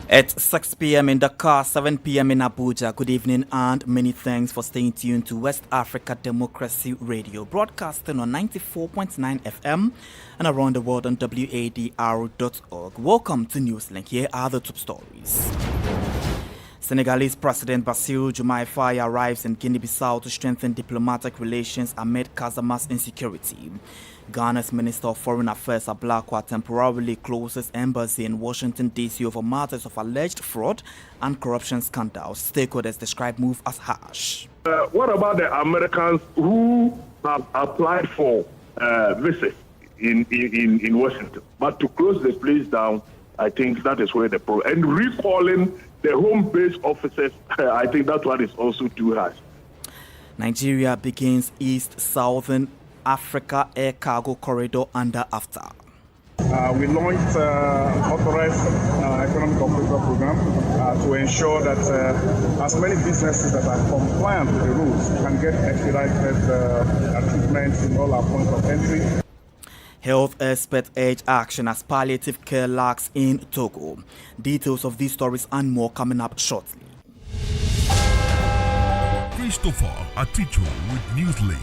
It's 6 p.m. in Dakar, 7 p.m. in Abuja. Good evening and many thanks for staying tuned to West Africa Democracy Radio, broadcasting on 94.9 FM and around the world on wadr.org. Welcome to Newslink. Here are the top stories. Senegalese President Bassirou Diomaye Faye arrives in Guinea-Bissau to strengthen diplomatic relations amid Casamar's insecurity. Ghana's Minister of Foreign Affairs Ablakwa temporarily closes embassy in Washington, D.C. over matters of alleged fraud and corruption scandals. Stakeholders describe move as harsh. What about the Americans who have applied for visas in Washington? But to close the place down, I think that is where the problem. And recalling the home-based officers, I think that one is also too harsh. Nigeria begins East-Southern Africa Air Cargo Corridor under AFTA. We launched authorized economic operator program to ensure that as many businesses that are compliant with the rules can get expedited treatment in all our points of entry. Health experts urge action as palliative care lacks in Togo. Details of these stories and more coming up shortly. Christopher Aticho with Newslink.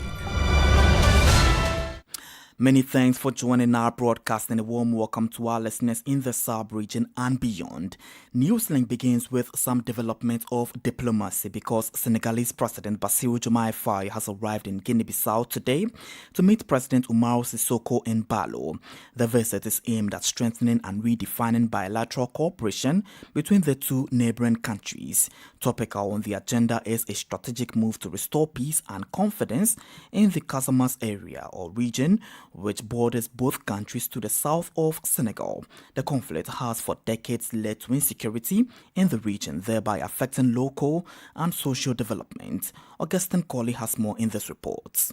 Many thanks for joining our broadcast and a warm welcome to our listeners in the sub-region and beyond. Newslink begins with some development of diplomacy because Senegalese President Bassirou Diomaye Faye has arrived in Guinea-Bissau today to meet President Umaru Sissoco in Balo. The visit is aimed at strengthening and redefining bilateral cooperation between the two neighboring countries. Topical on the agenda is a strategic move to restore peace and confidence in the Casamance area or region, which borders both countries to the south of Senegal. The conflict has for decades led to insecurity in the region, thereby affecting local and social development. Augustine Colley has more in this report.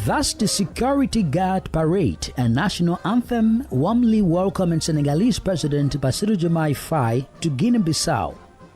Thus, the security guard parade and national anthem warmly welcoming Senegalese President Bassirou Diomaye Faye to Guinea-Bissau.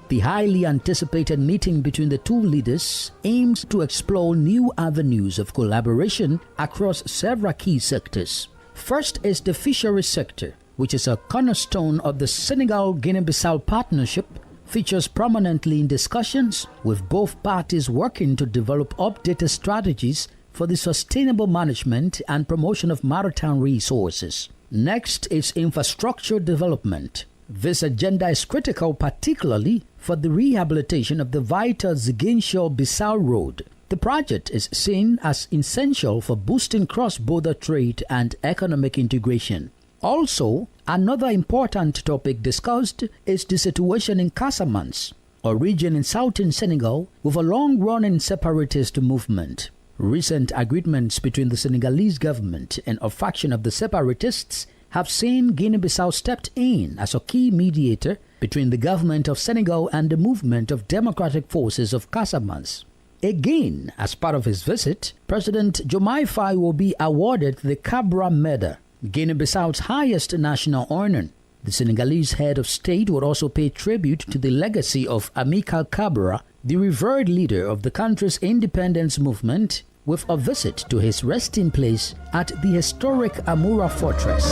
The highly anticipated meeting between the two leaders aims to explore new avenues of collaboration across several key sectors. First is the fisheries sector, which is a cornerstone of the Senegal-Guinea-Bissau partnership, features prominently in discussions, with both parties working to develop updated strategies for the sustainable management and promotion of maritime resources. Next is infrastructure development. This agenda is critical particularly for the rehabilitation of the vital Ziguinchor-Bissau Road. The project is seen as essential for boosting cross-border trade and economic integration. Also, another important topic discussed is the situation in Casamance, a region in southern Senegal with a long-running separatist movement. Recent agreements between the Senegalese government and a faction of the separatists have seen Guinea-Bissau stepped in as a key mediator between the government of Senegal and the movement of democratic forces of Casamance. Again, as part of his visit, President Diomaye Faye will be awarded the Cabra Medal, Guinea-Bissau's highest national honor. The Senegalese head of state would also pay tribute to the legacy of Amilcar Cabral, the revered leader of the country's independence movement, with a visit to his resting place at the historic Amoura Fortress.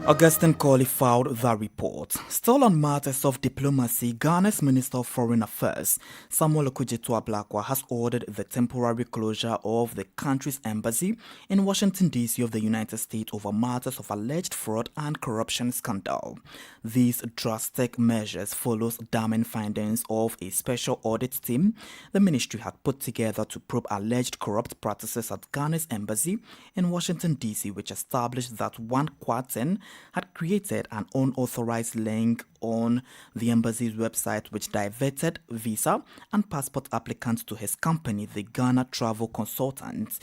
Augustine Colley filed the report. Still on matters of diplomacy, Ghana's Minister of Foreign Affairs, Samuel Okudzeto Ablakwa, has ordered the temporary closure of the country's embassy in Washington, D.C. of the United States over matters of alleged fraud and corruption scandal. These drastic measures follows damning findings of a special audit team the ministry had put together to probe alleged corrupt practices at Ghana's embassy in Washington, D.C., which established that one Kwarteng had created an unauthorized link on the embassy's website which diverted visa and passport applicants to his company, the Ghana Travel Consultants.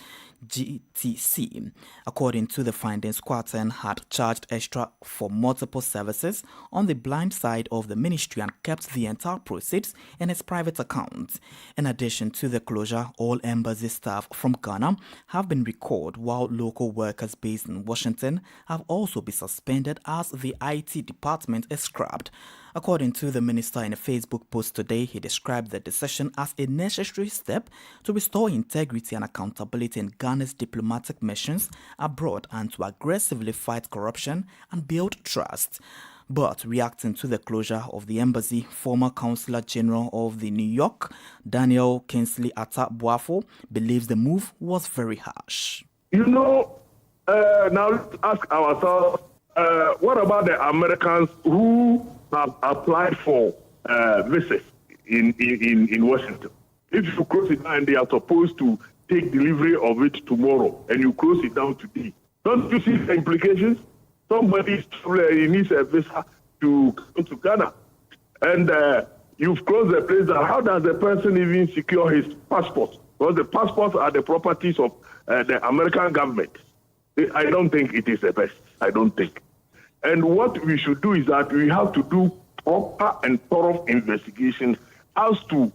GTC. According to the findings, Kwarteng had charged extra for multiple services on the blind side of the ministry and kept the entire proceeds in his private account. In addition to the closure, all embassy staff from Ghana have been recalled, while local workers based in Washington have also been suspended as the IT department is scrapped. According to the minister in a Facebook post today, he described the decision as a necessary step to restore integrity and accountability in Ghana's diplomatic missions abroad and to aggressively fight corruption and build trust. But reacting to the closure of the embassy, former Consular General of the New York, Daniel Kingsley Atta Boafo, believes the move was very harsh. Now let's ask ourselves, what about the Americans who have applied for visas in Washington? If you close it down and they are supposed to take delivery of it tomorrow and you close it down today, don't you see the implications? Somebody needs a visa to come to Ghana and you've closed the place down. How does the person even secure his passport? Because the passports are the properties of the American government. I don't think it is the best. I don't think. And what we should do is that we have to do proper and thorough investigation as to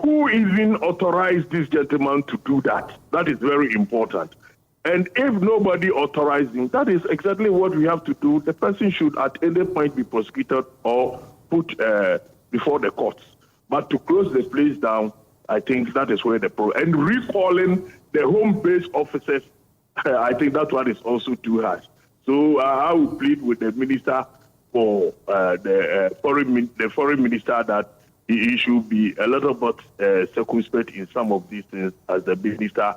who even authorized this gentleman to do that. That is very important. And if nobody authorized him, that is exactly what we have to do. The person should at any point be prosecuted or put before the courts. But to close the place down, I think that is where the problem. And recalling the home-based officers, I think that one is also too harsh. So I will plead with the minister for the foreign minister that he should be a little bit circumspect in some of these things as the minister.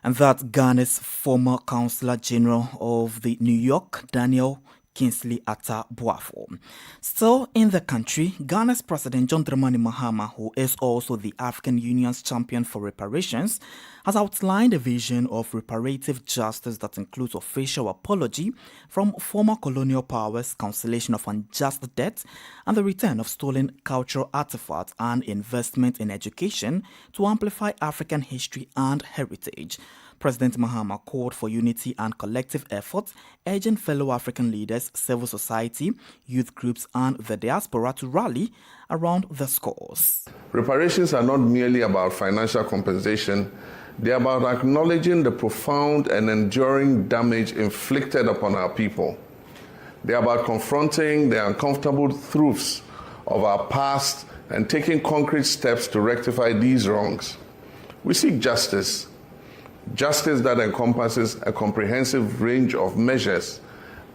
And that's Ghana's former Consular General of the New York, Daniel Kingsley Atta Boafo. Still in the country, Ghana's President John Dramani Mahama, who is also the African Union's champion for reparations, has outlined a vision of reparative justice that includes official apology from former colonial powers, cancellation of unjust debt, and the return of stolen cultural artifacts and investment in education to amplify African history and heritage. President Mahama called for unity and collective efforts, urging fellow African leaders, civil society, youth groups, and the diaspora to rally around the cause. Reparations are not merely about financial compensation. They are about acknowledging the profound and enduring damage inflicted upon our people. They are about confronting the uncomfortable truths of our past and taking concrete steps to rectify these wrongs. We seek justice that encompasses a comprehensive range of measures,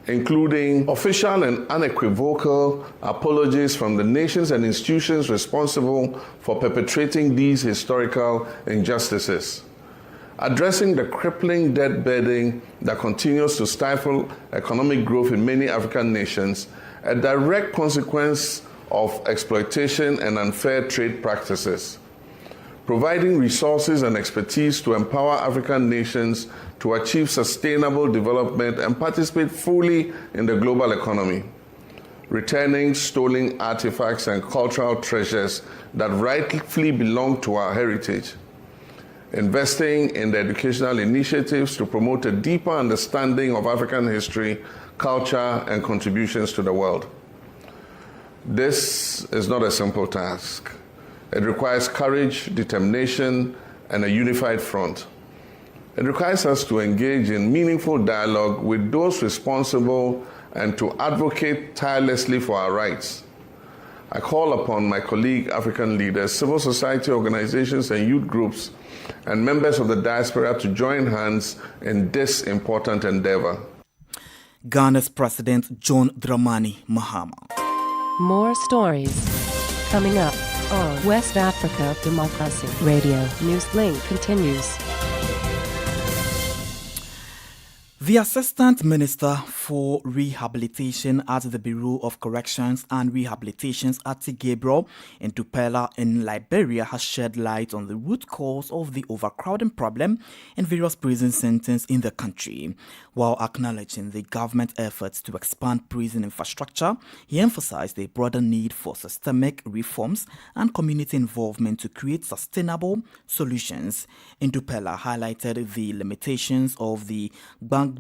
including official and unequivocal apologies from the nations and institutions responsible for perpetrating these historical injustices, addressing the crippling debt burden that continues to stifle economic growth in many African nations, a direct consequence of exploitation and unfair trade practices, providing resources and expertise to empower African nations to achieve sustainable development and participate fully in the global economy, returning stolen artifacts and cultural treasures that rightfully belong to our heritage, investing in the educational initiatives to promote a deeper understanding of African history, culture, and contributions to the world. This is not a simple task. It requires courage, determination, and a unified front. It requires us to engage in meaningful dialogue with those responsible and to advocate tirelessly for our rights. I call upon my colleague African leaders, civil society organizations and youth groups, and members of the diaspora to join hands in this important endeavor. Ghana's President John Dramani Mahama. More stories coming up on West Africa Democracy Radio. Newslink continues. The Assistant Minister for Rehabilitation at the Bureau of Corrections and Rehabilitation at Gabriel in Dupela in Liberia has shed light on the root cause of the overcrowding problem in various prison centers in the country. While acknowledging the government efforts to expand prison infrastructure, he emphasized the broader need for systemic reforms and community involvement to create sustainable solutions. In Dupela highlighted the limitations of the Bagda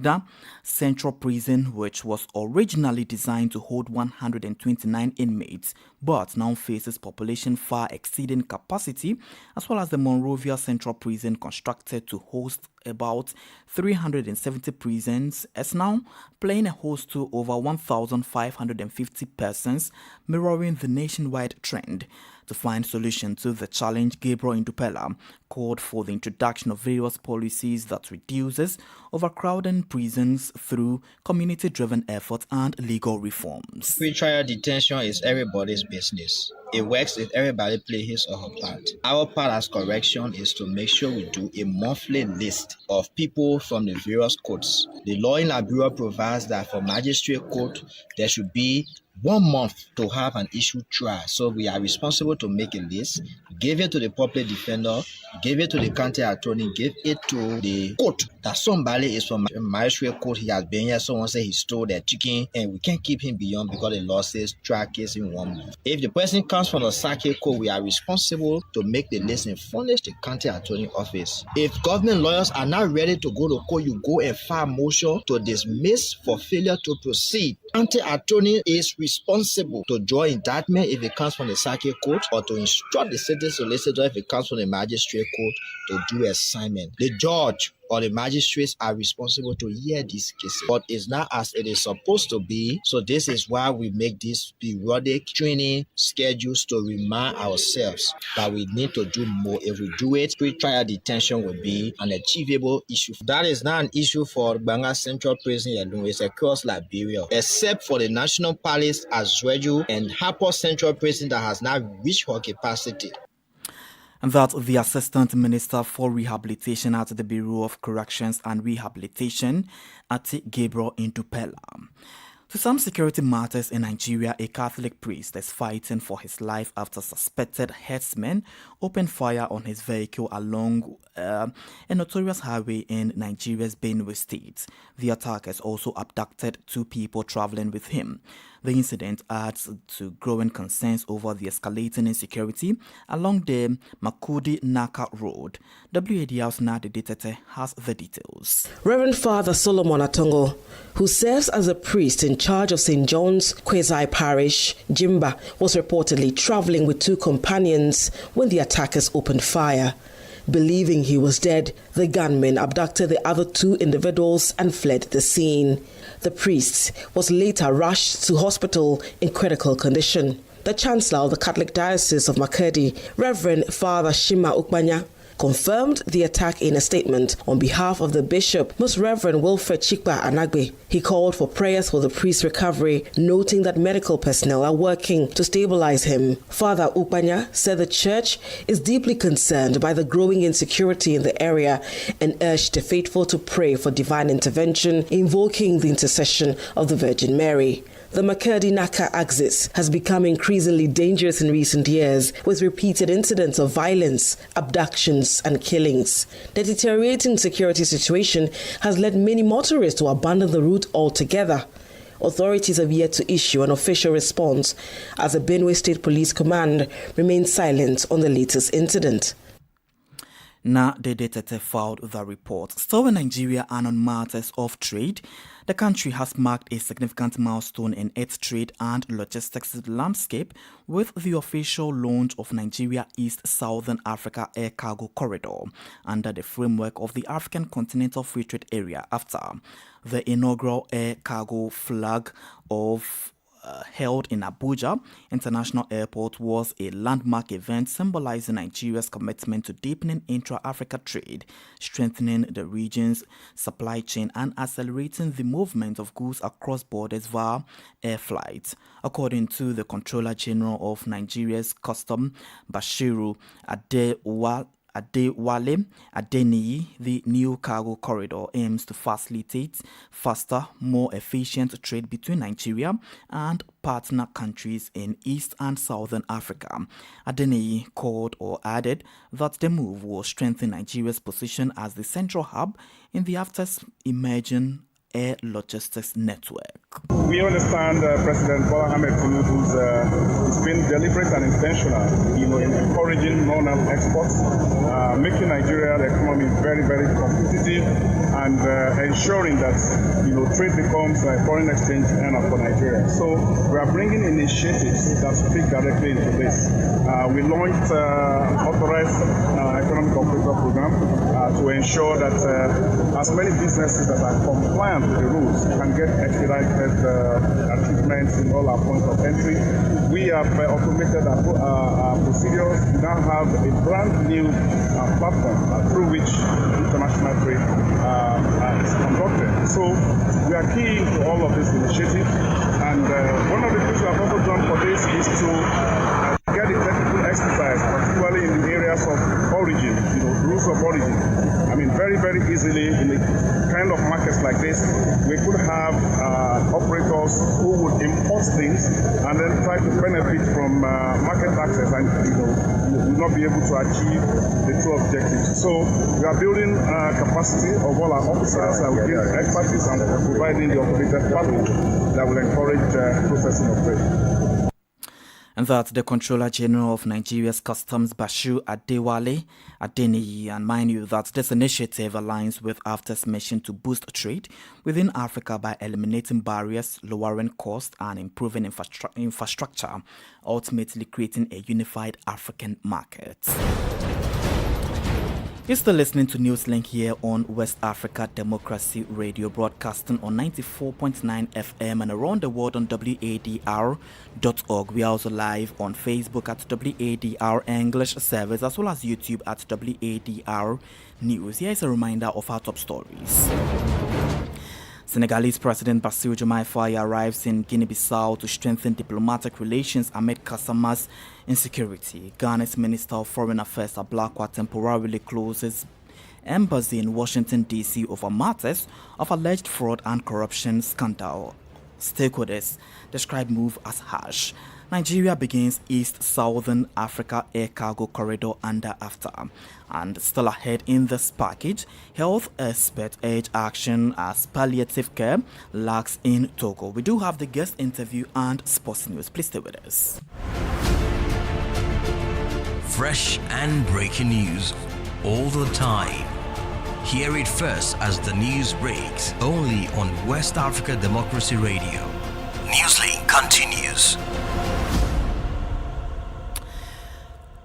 Central Prison, which was originally designed to hold 129 inmates, but now faces population far exceeding capacity, as well as the Monrovia Central Prison, constructed to host about 370 prisons, is now playing a host to over 1,550 persons, mirroring the nationwide trend. To find solution to the challenge, Gabriel Indupela called for the introduction of various policies that reduces overcrowding prisons through community-driven efforts and legal reforms. Pre-trial detention is everybody's business. It works if everybody plays his or her part. Our part as correction is to make sure we do a monthly list of people from the various courts. The law in Liberia provides that for magistrate court, there should be 1 month to have an issue trial. So we are responsible to make a list, give it to the public defender, give it to the county attorney, give it to the court. That somebody is from a magistrate court, he has been here, someone say he stole their chicken, and we can't keep him beyond because the law says trial case in 1 month. If the person comes from the circuit court, we are responsible to make the list and furnish the county attorney office. If government lawyers are not ready to go to court, you go and file motion to dismiss for failure to proceed. County attorney is responsible to draw indictment if it comes from the circuit court, or to instruct the city solicitor if it comes from the magistrate court to do assignment. The judge or the magistrates are responsible to hear these cases, but it's not as it is supposed to be. So this is why we make these periodic training schedules to remind ourselves that we need to do more. If we do it, pre-trial detention will be an achievable issue. That is not an issue for Banga Central Prison alone. It's across Liberia, except for the National Palace, Azweju, and Harper Central Prison that has not reached her capacity. And that the Assistant Minister for Rehabilitation at the Bureau of Corrections and Rehabilitation at Gabriel Indupela. To some security matters in Nigeria, a Catholic priest is fighting for his life after suspected herdsmen opened fire on his vehicle along a notorious highway in Nigeria's Benue State. The attackers also abducted 2 people traveling with him. The incident adds to growing concerns over the escalating insecurity along the Makudi-Naka Road. WADR's Nadi Ditete has the details. Reverend Father Solomon Atongo, who serves as a priest in charge of St. John's Kwezai Parish, Jimba, was reportedly traveling with 2 companions when the attackers opened fire. Believing he was dead, the gunmen abducted the other 2 individuals and fled the scene. The priest was later rushed to hospital in critical condition. The Chancellor of the Catholic Diocese of Makurdi, Reverend Father Shima Ukbanya, confirmed the attack in a statement on behalf of the Bishop, Most Reverend Wilfred Chikpa Anagbe. He called for prayers for the priest's recovery, noting that medical personnel are working to stabilize him. Father Ukbanya said the church is deeply concerned by the growing insecurity in the area and urged the faithful to pray for divine intervention, invoking the intercession of the Virgin Mary. The Makurdi-Naka axis has become increasingly dangerous in recent years, with repeated incidents of violence, abductions, and killings. The deteriorating security situation has led many motorists to abandon the route altogether. Authorities have yet to issue an official response, as the Benue State Police Command remains silent on the latest incident. Now, the Detete filed the report. Still in Nigeria and on matters of trade, the country has marked a significant milestone in its trade and logistics landscape with the official launch of Nigeria East-Southern Africa Air Cargo Corridor under the framework of the African Continental Free Trade Area after the inaugural air cargo flag of held in Abuja International Airport was a landmark event symbolizing Nigeria's commitment to deepening intra-Africa trade, strengthening the region's supply chain, and accelerating the movement of goods across borders via air flights. According to the Controller General of Nigeria's Custom, Bashiru Adewale Adeniyi, the new cargo corridor aims to facilitate faster, more efficient trade between Nigeria and partner countries in East and Southern Africa. Adeniyi called or added that the move will strengthen Nigeria's position as the central hub in the emerging air logistics network. We understand President Bola Ahmed Tinubu's has been deliberate and intentional, in encouraging non-oil exports, making Nigeria's economy very, very competitive, and ensuring that trade becomes a foreign exchange earner for Nigeria. So we are bringing initiatives that speak directly into this. We launched authorized economic operator program to ensure that as many businesses that are compliant with the rules can get expedited achievements in all our points of entry. We have automated our procedures. We now have a brand new platform through which international trade is conducted. So we are key to all of these initiatives, and one of the things we have also done for this is to get the technical expertise, particularly in the areas of origin, rules of origin. Very, very easily in the kind of markets like this, we could have operators who would import things and then try to benefit from market access and will not be able to achieve the two objectives. So we are building capacity of all our officers with expertise and providing the automated platform that will encourage processing of trade. And that the Controller General of Nigeria's Customs, Bashir Adewale Adeniyi, and mind you that this initiative aligns with AFTA's mission to boost trade within Africa by eliminating barriers, lowering costs, and improving infrastructure, ultimately creating a unified African market. You're still listening to Newslink here on West Africa Democracy Radio, broadcasting on 94.9 FM and around the world on wadr.org. We are also live on Facebook at WADR English Service, as well as YouTube at WADR News. Here is a reminder of our top stories. Senegalese President Bassirou Diomaye Faye arrives in Guinea-Bissau to strengthen diplomatic relations amid Kasama's insecurity. Ghana's Minister of Foreign Affairs Ablakwa temporarily closes embassy in Washington, D.C. over matters of alleged fraud and corruption scandal. Stakeholders describe move as harsh. Nigeria begins East-Southern Africa air cargo corridor under AFTA. And still ahead in this package, health experts urge action as palliative care lacks in Togo. We do have the guest interview and sports news. Please stay with us. Fresh and breaking news all the time. Hear it first as the news breaks, only on West Africa Democracy Radio. Newslink continues.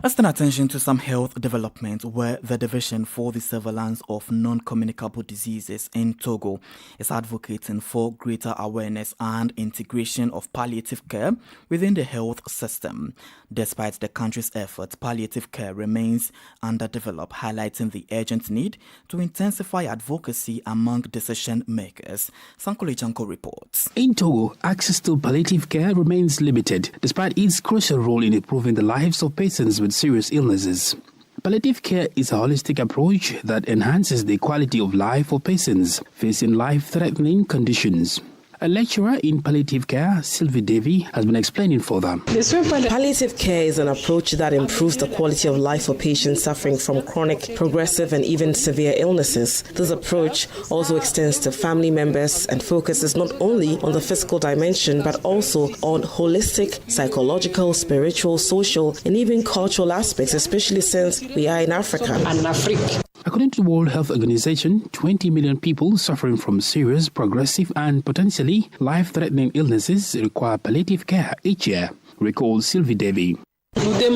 Let's turn attention to some health developments where the Division for the Surveillance of Non-Communicable Diseases in Togo is advocating for greater awareness and integration of palliative care within the health system. Despite the country's efforts, palliative care remains underdeveloped, highlighting the urgent need to intensify advocacy among decision makers. Sankole Janko reports. In Togo, access to palliative care remains limited, despite its crucial role in improving the lives of patients with serious illnesses. Palliative care is a holistic approach that enhances the quality of life for patients facing life-threatening conditions. A lecturer in palliative care, Sylvie Davy, has been explaining further. Palliative care is an approach that improves the quality of life for patients suffering from chronic, progressive, and even severe illnesses. This approach also extends to family members and focuses not only on the physical dimension, but also on holistic, psychological, spiritual, social, and even cultural aspects, especially since we are in Africa. According to the World Health Organization, 20 million people suffering from serious, progressive, and potentially life-threatening illnesses require palliative care each year, recalls Sylvie Davy. We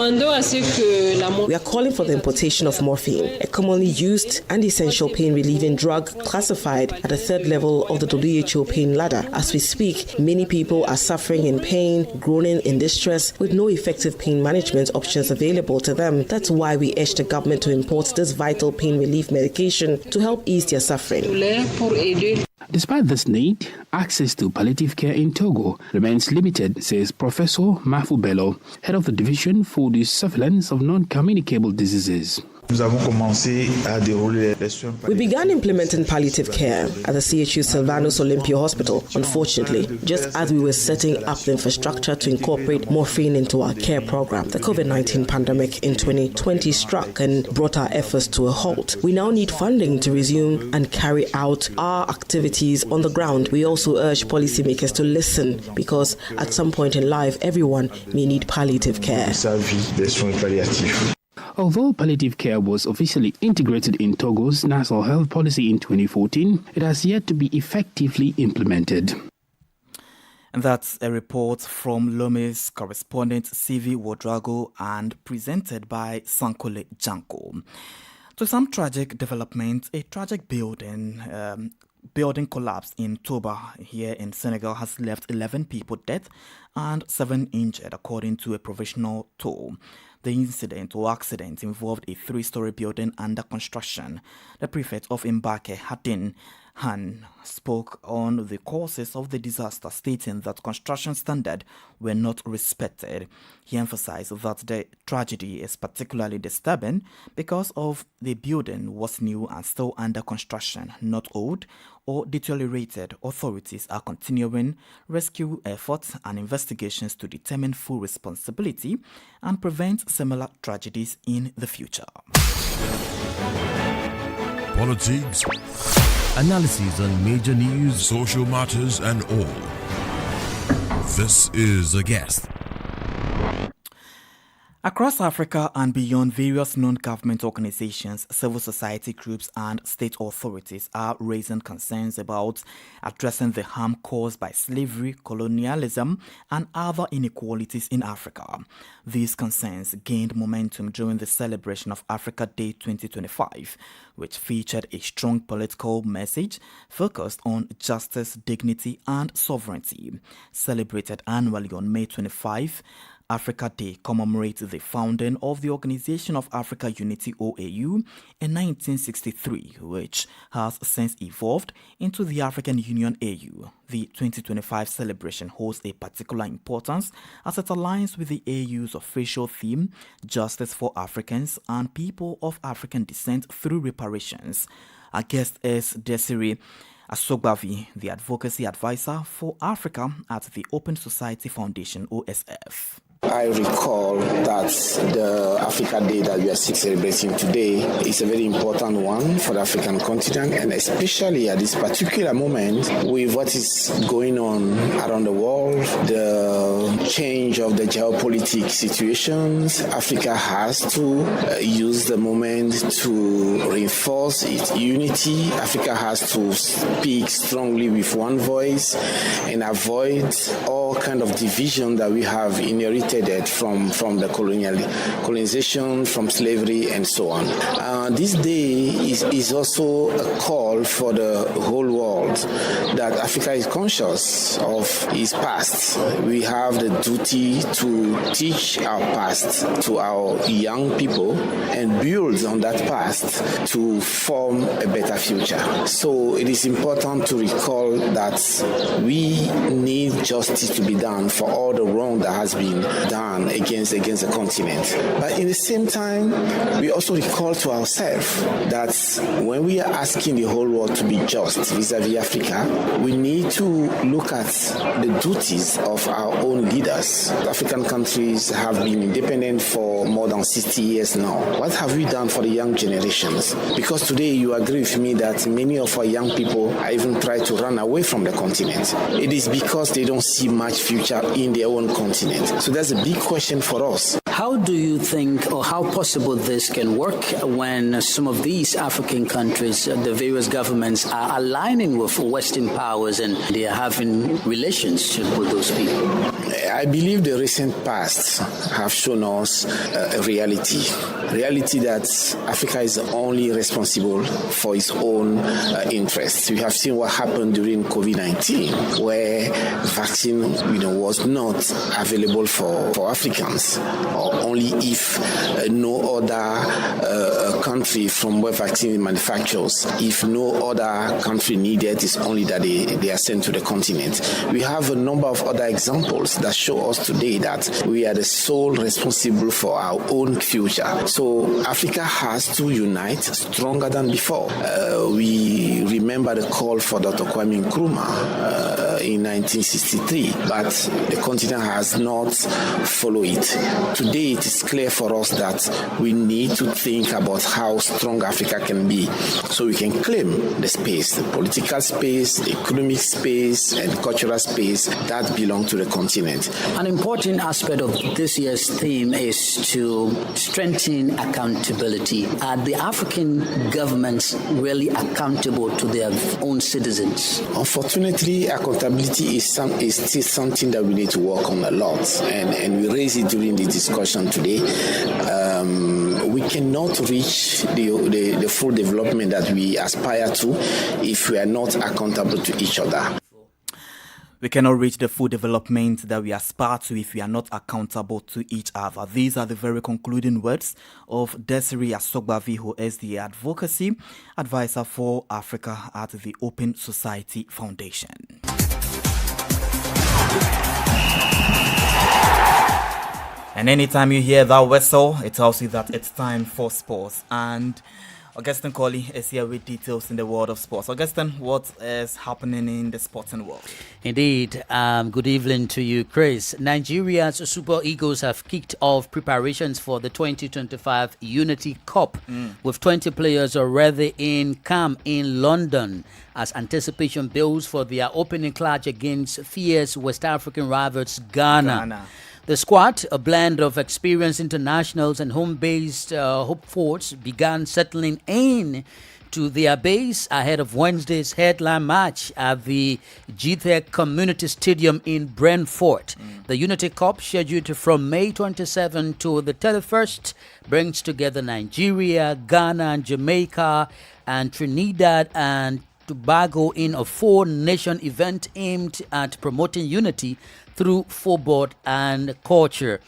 are calling for the importation of morphine, a commonly used and essential pain-relieving drug classified at the third level of the WHO pain ladder. As we speak, many people are suffering in pain, groaning in distress, with no effective pain management options available to them. That's why we urge the government to import this vital pain relief medication to help ease their suffering. Despite this need, access to palliative care in Togo remains limited, says Professor Mafu Bello, head of the Division for the Surveillance of Non-Communicable Diseases. We began implementing palliative care at the CHU Silvanus Olympia Hospital. Unfortunately, just as we were setting up the infrastructure to incorporate morphine into our care program, the COVID-19 pandemic in 2020 struck and brought our efforts to a halt. We now need funding to resume and carry out our activities on the ground. We also urge policymakers to listen, because at some point in life, everyone may need palliative care. Although palliative care was officially integrated in Togo's national health policy in 2014, it has yet to be effectively implemented. And that's a report from Lome's correspondent CV Wadrago and presented by Sankole Janko. To some tragic developments, a tragic building collapse in Toba here in Senegal has left 11 people dead and 7 injured, according to a provisional toll. The incident or accident involved a 3-story building under construction. The prefect of Mbake, Hadin Han, spoke on the causes of the disaster, stating that construction standards were not respected. He emphasized that the tragedy is particularly disturbing because of the building was new and still under construction, not old or deteriorated. Authorities are continuing rescue efforts and investigations to determine full responsibility and prevent similar tragedies in the future. Politics, analysis on major news, social matters, and all. This is A Guest. Across Africa and beyond, various non-government organizations, civil society groups and state authorities are raising concerns about addressing the harm caused by slavery, colonialism, and other inequalities in Africa. These concerns gained momentum during the celebration of Africa Day 2025, which featured a strong political message focused on justice, dignity, and sovereignty. Celebrated annually on May 25, Africa Day commemorates the founding of the Organization of Africa Unity OAU in 1963, which has since evolved into the African Union AU. The 2025 celebration holds a particular importance as it aligns with the AU's official theme, Justice for Africans and People of African Descent through Reparations. Our guest is Desiree Asogbavi, the Advocacy Advisor for Africa at the Open Society Foundation, OSF. I recall that the Africa Day that we are celebrating today is a very important one for the African continent, and especially at this particular moment with what is going on around the world, the change of the geopolitical situations. Africa has to use the moment to reinforce its unity. Africa has to speak strongly with one voice and avoid all kind of division that we have inherited from the colonization, from slavery, and so on. This day is also a call for the whole world that Africa is conscious of its past. We have the duty to teach our past to our young people and build on that past to form a better future. So it is important to recall that we need justice to be done for all the wrong that has been done against the continent. But in the same time, we also recall to ourselves that when we are asking the whole world to be just vis-a-vis Africa, we need to look at the duties of our own leaders. African countries have been independent for more than 60 years now. What have we done for the young generations? Because today you agree with me that many of our young people are even trying to run away from the continent. It is because they don't see much future in their own continent. So that's a big question for us. How do you think, or how possible this can work when some of these African countries, the various governments, are aligning with Western powers and they are having relationship with those people? I believe the recent past have shown us a reality that Africa is only responsible for its own interests. We have seen what happened during COVID-19, where vaccine was not available for Africans, or only if no other country from where vaccine manufactures, if no other country needed, it's only that they are sent to the continent. We have a number of other examples that show us today that we are the sole responsible for our own future. So Africa has to unite stronger than before. We remember the call for Dr. Kwame Nkrumah in 1963, but the continent has not followed it. Today it is clear for us that we need to think about how strong Africa can be so we can claim the space, the political space, the economic space, and cultural space that belong to the continent. An important aspect of this year's theme is to strengthen accountability. Are the African governments really accountable to their own citizens? Unfortunately, accountability is still something that we need to work on a lot, and we raise it during the discussion today. We cannot reach the full development that we aspire to if we are not accountable to each other. We cannot reach the full development that we aspire to if we are not accountable to each other. These are the very concluding words of Desiree Asogbavi, who is the Advocacy Advisor for Africa at the Open Society Foundation. And anytime you hear that whistle, it tells you that it's time for sports. And Augustine Colley is here with details in the world of sports. Augustine, what is happening in the sporting world? Indeed. Good evening to you, Chris. Nigeria's Super Eagles have kicked off preparations for the 2025 Unity Cup with 20 players already in camp in London as anticipation builds for their opening clash against fierce West African rivals Ghana. The squad, a blend of experienced internationals and home-based hopefuls, began settling in to their base ahead of Wednesday's headline match at the GTEC Community Stadium in Brentford. The Unity Cup, scheduled from May 27 to the 31st, brings together Nigeria, Ghana, and Jamaica, and Trinidad and Tobago in a four-nation event aimed at promoting unity through football and culture.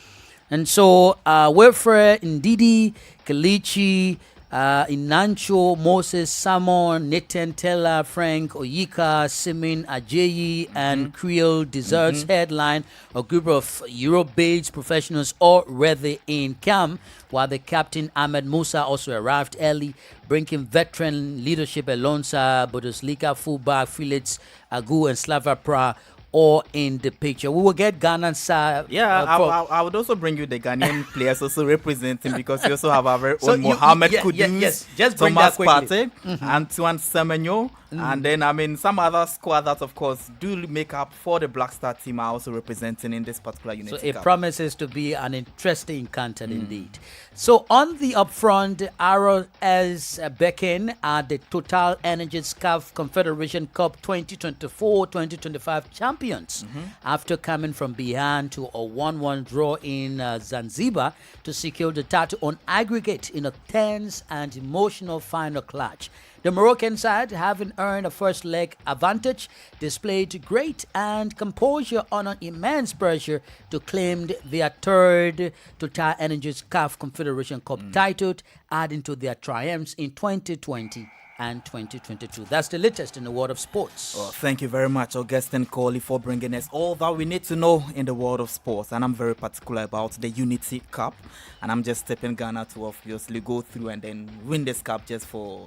And so Wilfred Ndidi, Kelechi, Inancho, Moses, Samon, Nathan Teller, Frank Oyika, Simin Ajayi, and Creole Desserts headline a group of Europe-based professionals already in camp, while the captain Ahmed Musa also arrived early, bringing veteran leadership alongside Bundesliga fullback Felix Agu and Slava Prague or in the picture. We will get Ghana's side. I would also bring you the Ghanaian players also representing, because you also have our very own Mohamed Kudus, just bring Thomas that quickly. Partey, Antoine Semenyo, and then some other squad that of course do make up for the Black Star team are also representing in this particular unit. So it promises to be an interesting encounter indeed. So on the upfront, Aaron S. Becken at the Total Energies CAF Confederation Cup 2024-2025 champions after coming from behind to a 1-1 draw in Zanzibar to secure the title on aggregate in a tense and emotional final clash. The Moroccan side, having earned a first leg advantage, displayed great and composure under immense pressure to claim their third Total Energies CAF Confederation Cup title, adding to their triumphs in 2020 and 2022. That's the latest in the world of sports. Oh, thank you very much, Augustine Colley, for bringing us all that we need to know in the world of sports. And I'm very particular about the Unity Cup. And I'm just stepping Ghana to obviously go through and then win this cup just for...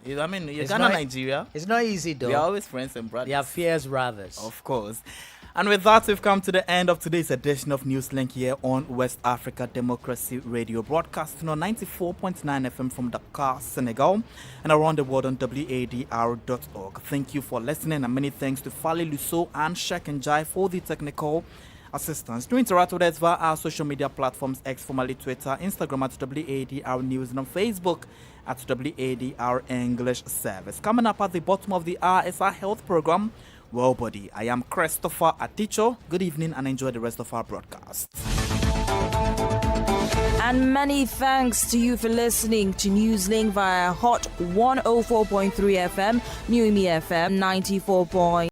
I mean, Ghana, Nigeria. It's not easy, though. We are always friends and brothers. They are fierce brothers. Of course. And with that, we've come to the end of today's edition of Newslink here on West Africa Democracy Radio, broadcasting on 94.9 FM from Dakar, Senegal, and around the world on wadr.org. Thank you for listening, and many thanks to Fali Lusso and Sheikh Njai for the technical assistance. To interact with us via our social media platforms, X, formerly Twitter, Instagram at WADR News, and on Facebook at WADR English Service. Coming up at the bottom of the hour is our health program, Well Body. I am Christopher Aticho. Good evening and enjoy the rest of our broadcast. And many thanks to you for listening to Newslink via Hot 104.3 FM, New Me FM 94.